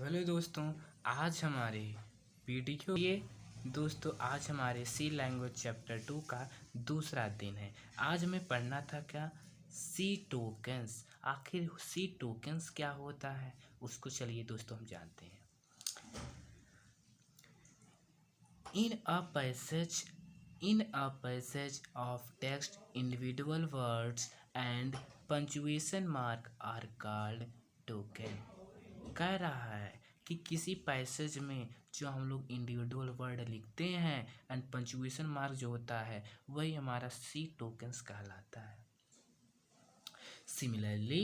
तो हेलो दोस्तों, आज हमारे वीडियो ये दोस्तों आज हमारे सी लैंग्वेज चैप्टर 2 का दूसरा दिन है। आज हमें पढ़ना था क्या, सी टोकन्स। आखिर सी टोकन्स क्या होता है उसको चलिए दोस्तों हम जानते हैं। In a passage of text, individual words and punctuation mark are called token। कह रहा है कि किसी पैसेज में जो हम लोग इंडिविजुअल वर्ड लिखते हैं एंड पंचुएशन मार्क जो होता है वही हमारा सी टोकन्स कहलाता है। Similarly,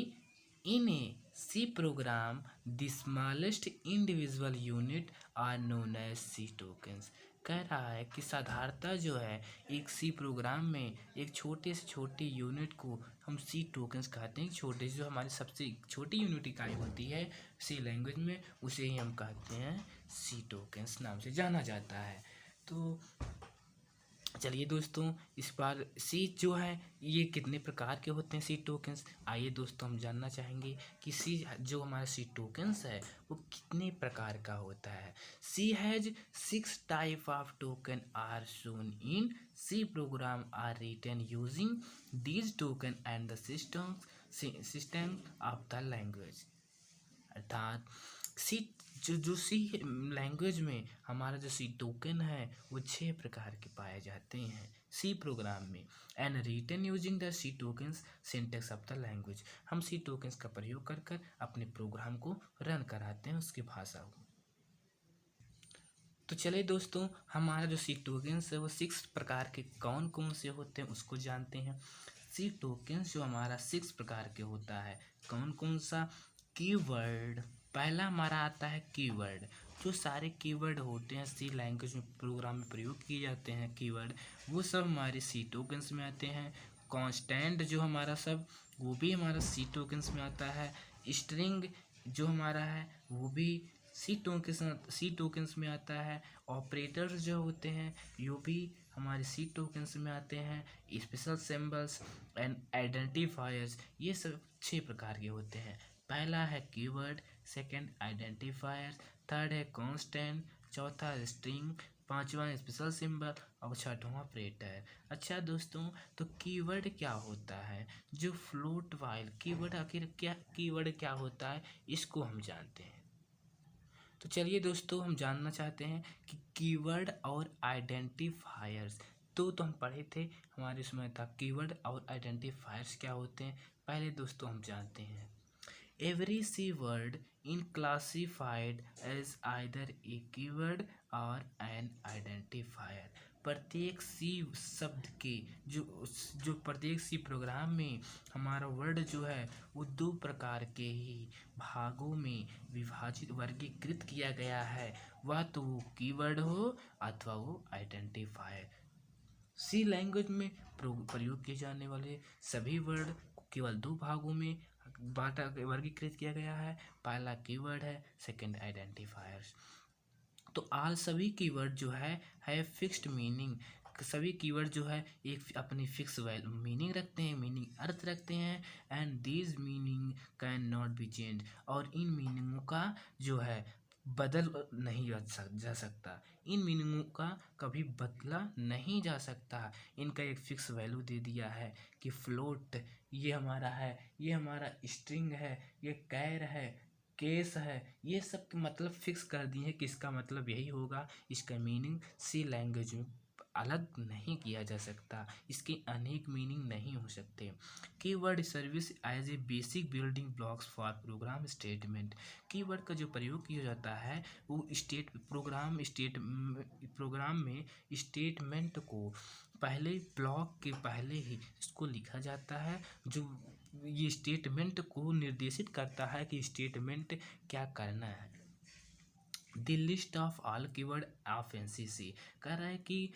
in a C program, the smallest individual unit are known as C tokens। कह रहा है कि साधारणतः जो है एक सी प्रोग्राम में एक छोटे से छोटे यूनिट को हम सी टोकन्स कहते हैं। छोटे से जो हमारी सबसे छोटी यूनिट इकाई होती है सी लैंग्वेज में उसे ही हम कहते हैं सी टोकन्स नाम से जाना जाता है। तो चलिए दोस्तों, इस बार सी जो है ये कितने प्रकार के होते हैं सी टोकन्स, आइए दोस्तों हम जानना चाहेंगे कि सी जो हमारा सी टोकन्स है वो कितने प्रकार का होता है। C has 6 type of token are shown in C program are written using these token and the system of the language. अर्थात सी जो सी लैंग्वेज में हमारा जो सी टोकन है वो 6 प्रकार के पाए जाते हैं सी प्रोग्राम में। And written using the C tokens syntax of the language. हम सी टोकन्स का प्रयोग कर कर अपने प्रोग्राम को रन कराते हैं उसकी भाषा को। तो चलिए दोस्तों, हमारा जो सी टोकन्स है वो 6 प्रकार के कौन कौन से होते हैं उसको जानते हैं। सी टोकन्स जो हमारा 6 प्रकार के होता है कौन कौन सा। कीवर्ड, पहला हमारा आता है कीवर्ड। जो सारे कीवर्ड होते हैं सी लैंग्वेज में प्रोग्राम में प्रयोग किए जाते हैं कीवर्ड वो सब हमारे सी टोकन्स में आते हैं। कांस्टेंट जो हमारा सब वो भी हमारा सी टोकन्स में आता है। स्ट्रिंग जो हमारा है वो भी सी टोकन्स में आता है। ऑपरेटर्स जो होते हैं यो भी हमारे सी टोकन्स में आते हैं। स्पेशल सिंबल्स एंड आइडेंटिफायर्स ये सब 6 प्रकार के होते हैं। पहला है कीवर्ड, सेकंड आइडेंटिफायर, थर्ड है कांस्टेंट, चौथा स्ट्रिंग, पांचवा स्पेशल सिंबल और छठवां ऑपरेटर। अच्छा दोस्तों, तो कीवर्ड क्या होता है, जो फ्लोट वाइल कीवर्ड आखिर कीवर्ड क्या होता है इसको हम जानते हैं। तो चलिए दोस्तों, हम जानना चाहते हैं कि कीवर्ड और आइडेंटिफायर्स तो हम पढ़े थे, हमारे इसमें था कीवर्ड और आइडेंटिफायर्स क्या होते हैं। पहले दोस्तों हम जानते हैं Every C word in classified as either a keyword or an identifier। प्रत्येक सी शब्द के जो प्रत्येक सी प्रोग्राम में हमारा वर्ड जो है वो 2 प्रकार के ही भागों में विभाजित वर्गीकृत किया गया है, वह तो वो कीवर्ड हो अथवा वो आइडेंटिफायर। सी लैंग्वेज में प्रयोग किए जाने वाले सभी वर्ड केवल 2 भागों में वर्गीकृत किया गया है। पहला कीवर्ड है, सेकंड आइडेंटिफायर्स। तो आल सभी कीवर्ड जो है फिक्स्ड मीनिंग। सभी कीवर्ड जो है एक अपनी फिक्स मीनिंग रखते हैं, मीनिंग अर्थ रखते हैं। And these meaning can not be change, और इन मीनिंगों का जो है बदल नहीं जा सकता, इन मीनिंगों का कभी बदला नहीं जा सकता। इनका एक फिक्स वैल्यू दे दिया है कि फ्लोट ये हमारा है, ये हमारा स्ट्रिंग है, ये कैर है, केस है, ये सब के मतलब फिक्स कर दिए हैं कि इसका मतलब यही होगा। इसका मीनिंग सी लैंग्वेज में अलग नहीं किया जा सकता, इसके अनेक मीनिंग नहीं हो सकते। Keyword service as a basic building blocks for program statement. Keyword का जो प्रयोग किया जाता है वो प्रोग्राम में स्टेटमेंट को पहले ब्लॉक के पहले ही इसको लिखा जाता है, जो ये स्टेटमेंट को निर्देशित करता है कि स्टेटमेंट क्या करना है। The list of all keyword of NCC कह रहा है कि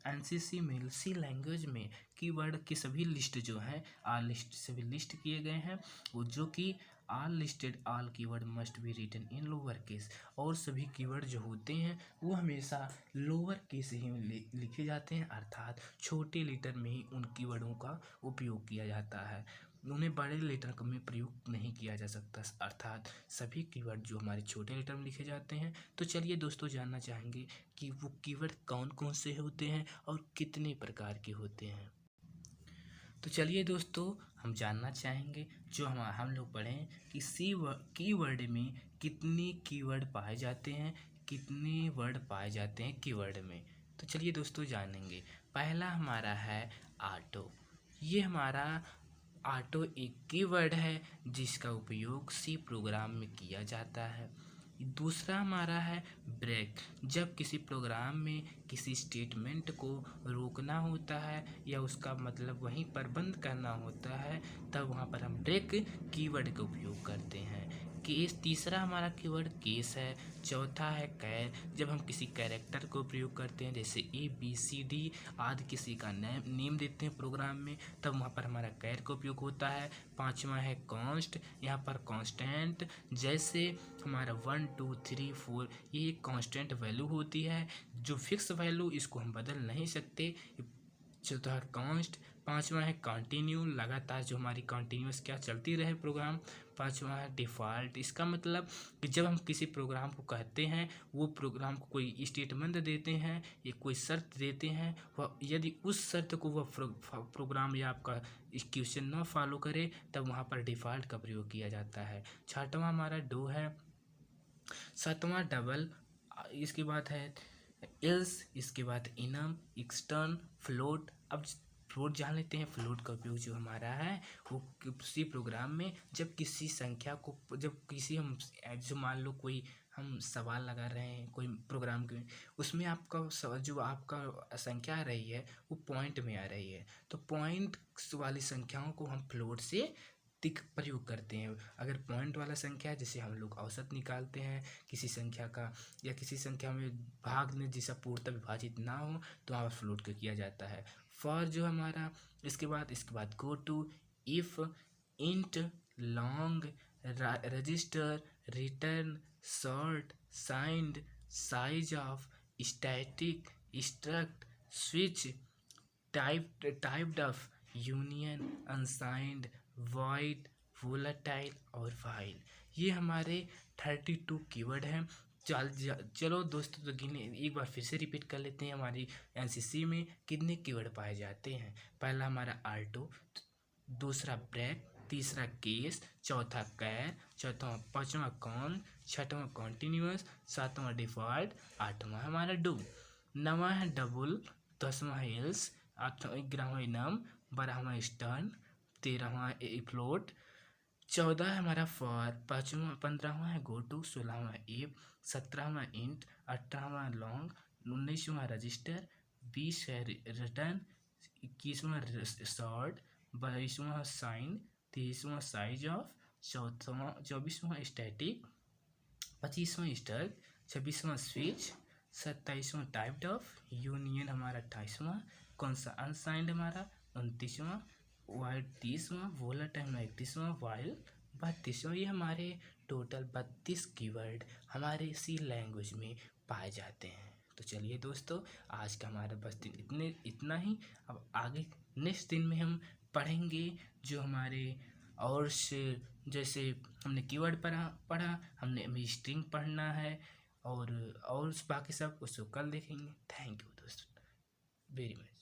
एनसीसी में सी लैंग्वेज में कीवर्ड की सभी लिस्ट जो है ऑल लिस्ट सभी लिस्ट किए गए हैं, वो जो कि all listed all keyword must be written in lower case. और सभी कीवर्ड जो होते हैं वो हमेशा लोअर केस ही लिखे जाते हैं, अर्थात छोटे लेटर में ही उन कीवर्डों का उपयोग किया जाता है। उन्हें बड़े लेटर में प्रयोग नहीं किया जा सकता, अर्थात सभी कीवर्ड जो हमारे छोटे लेटर में लिखे जाते हैं। तो चलिए दोस्तों जानना चाहेंगे कि वो कीवर्ड कौन कौन से होते हैं और कितने प्रकार के होते हैं। तो चलिए दोस्तों हम जानना चाहेंगे जो हम लोग पढ़ें कि कीवर्ड में कितने कीवर्ड पाए जाते हैं, कितने वर्ड पाए जाते हैं कीवर्ड में। तो चलिए दोस्तों जानेंगे। पहला हमारा है ऑटो। ये हमारा ऑटो एक कीवर्ड है जिसका उपयोग सी प्रोग्राम में किया जाता है। दूसरा हमारा है ब्रेक। जब किसी प्रोग्राम में किसी स्टेटमेंट को रोकना होता है या उसका मतलब वहीं पर बंद करना होता है, तब वहाँ पर हम ब्रेक कीवर्ड का उपयोग करते हैं। केस तीसरा हमारा कीवर्ड केस है। चौथा है कैर। जब हम किसी कैरेक्टर को प्रयोग करते हैं, जैसे ABCD आदि किसी का नेम देते हैं प्रोग्राम में, तब वहाँ पर हमारा कैर का उपयोग होता है। पांचवा है कॉन्स्ट। यहाँ पर कांस्टेंट, जैसे हमारा 1 2 3 4 ये एक कांस्टेंट वैल्यू होती है जो फिक्स वैल्यू, इसको हम बदल नहीं सकते। चौथा कॉन्स्ट। पांचवा है कंटिन्यू, लगातार जो हमारी कंटिन्यूस क्या चलती रहे प्रोग्राम। पांचवा है डिफ़ॉल्ट। इसका मतलब कि जब हम किसी प्रोग्राम को कहते हैं, वो प्रोग्राम को कोई स्टेटमेंट देते हैं या कोई शर्त देते हैं, वह यदि उस शर्त को वह प्रोग्राम या आपका एक्यूशन ना फॉलो करे, तब वहाँ पर डिफ़ॉल्ट का प्रयोग किया जाता है। छठवां हमारा डू है। सातवां डबल। इसके बाद है एल्स। इसके बाद इनम, एक्सटर्न, फ्लोट। अब फ्लोट जान लेते हैं। फ्लोट का उपयोग जो हमारा है वो किसी प्रोग्राम में जब किसी संख्या को, जब किसी हम जो मान लो कोई हम सवाल लगा रहे हैं कोई प्रोग्राम के, उसमें आपका जो आपका संख्या आ रही है वो पॉइंट में आ रही है, तो पॉइंट वाली संख्याओं को हम फ्लोट से प्रयोग करते हैं। अगर पॉइंट वाला संख्या है, जैसे हम लोग औसत निकालते हैं किसी संख्या का, या किसी संख्या में भाग में जिसका पूर्णतः विभाजित ना हो, तो वहाँ फ्लोट का किया जाता है। फॉर जो हमारा, इसके बाद goto, if, int, long, register, return, short, signed, sizeof, static, struct, switch, typedef, union, unsigned, void, volatile और वाइल। ये हमारे 32 कीवर्ड हैं। चलो दोस्तों, तो गिने एक बार फिर से रिपीट कर लेते हैं। हमारी एनसीसी में कितने कीवर्ड पाए जाते हैं। पहला हमारा आल्टो, दूसरा ब्रेक, तीसरा केस, चौथा कैर, पांचवा कॉन, छठवां कॉन्टिन्यूस, सातवां डिफॉल्ट, आठवां हमारा डू, नवा है डबल, 10वां है एल्स, 11वां इनम, 12वां स्टर्न, 13वां फ्लोट, 14 है हमारा फॉर, 15वां है गो टू, 16वां इफ, 17वां इंट, 18वां लॉन्ग, 19वां रजिस्टर, 20 है रिटर्न, 21वां शॉर्ट, 22वां साइन, 23वां साइज ऑफ, 24वां स्टैटिक, 25वां स्टक, 26वां स्विच, 27वां टाइप्ड ऑफ, यूनियन हमारा 28वां, कौन सा अनसाइंड हमारा 29वां, वाइड 30वां, वोलेटाइल 31वां, वाइल 32वां। ये हमारे टोटल 32 कीवर्ड हमारे सी लैंग्वेज में पाए जाते हैं। तो चलिए दोस्तों, आज का हमारा बस इतना ही। अब आगे नेक्स्ट दिन में हम पढ़ेंगे जो हमारे और जैसे हमने कीवर्ड पढ़ा, हमने स्ट्रिंग पढ़ना है और बाकी सब उसको कल देखेंगे। थैंक यू दोस्तों वेरी मच।